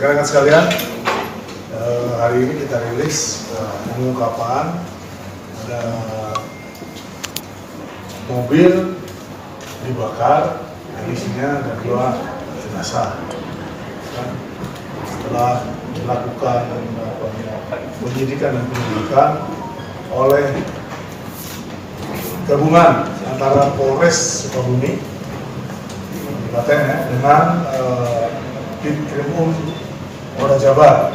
Rekan-rekan sekalian, hari ini kita rilis pengungkapan ada mobil dibakar, isinya ada 2 jenazah. Setelah dilakukan penyidikan dan penyelidikan oleh gabungan antara Polres Sukabumi dengan Ditkrimum Polda Jabar,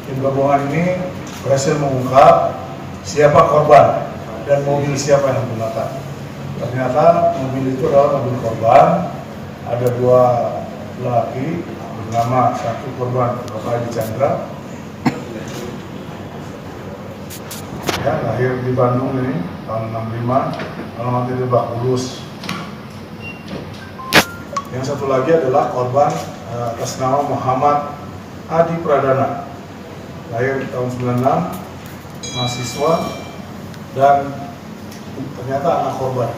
tim gabungan ini berhasil mengungkap siapa korban dan mobil siapa yang menggunakan. Ternyata mobil itu adalah mobil korban. Ada 2 lelaki bernama satu korban Bapak Edi Chandra, ya, lahir di Bandung ini tahun 65, alamatnya di Lebak Bulus. Yang satu lagi adalah korban atas nama Muhammad Adi Pradana, lahir tahun 96, mahasiswa, dan ternyata anak korban.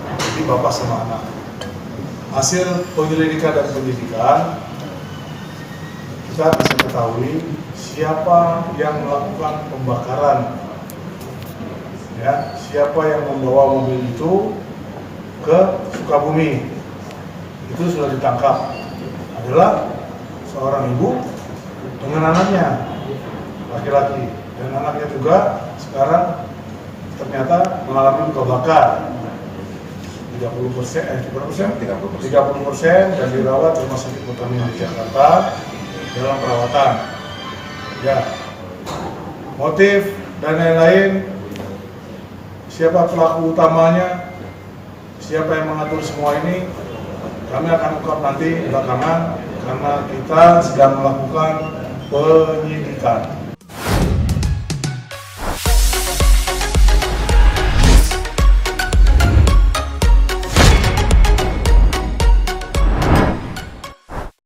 Jadi bapak sama anak. Hasil penyelidikan dan penyidikan, kita bisa ketahui siapa yang melakukan pembakaran, ya, siapa yang membawa mobil itu ke Sukabumi. Itu sudah ditangkap, adalah seorang ibu dengan anaknya laki-laki, dan anaknya juga sekarang ternyata mengalami luka bakar 30% dan dirawat di Rumah Sakit Pertamina di Jakarta dalam perawatan. Ya, motif dan lain-lain, siapa pelaku utamanya, siapa yang mengatur semua ini, kami akan ungkap nanti belakangan karena kita sedang melakukan penyidikan.